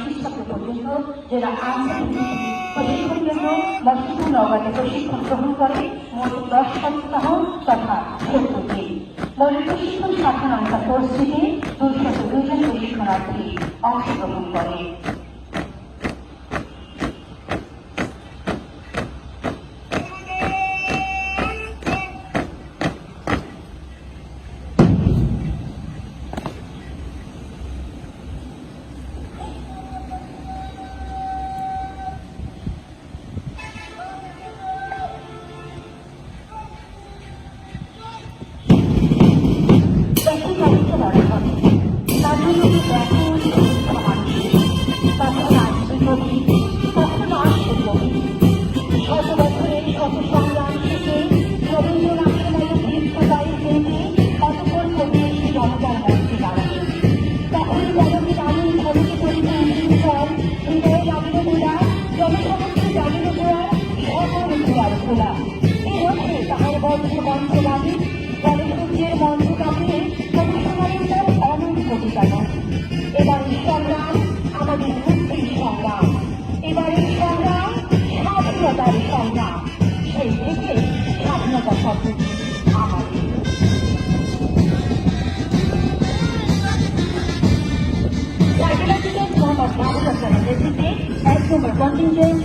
খ্রিস্টাব্দ পর্যন্ত জেলা আনসার প্রশিক্ষণের জন্য মসজিদুল নওগাঁতে প্রশিক্ষণ গ্রহণ করে মোট 10 সপ্তাহ তথা 70 দিন। মৌলিক প্রশিক্ষণ শাখা আনসার কোর্সটিতে 202 জন প্রশিক্ষণার্থী অংশগ্রহণ করে। এবারের সংগ্রাম আমাদের মুক্তির সংগ্রাম, এবারের সংগ্রাম স্বাধীনতার সংগ্রাম। সেই থেকে স্বাধীনতা শব্দটি আমাদের। সাইকেলার মোহাম্মদ মাহবুব হাসানের নেতৃত্বে 1 নম্বর কন্টিনজেন্ট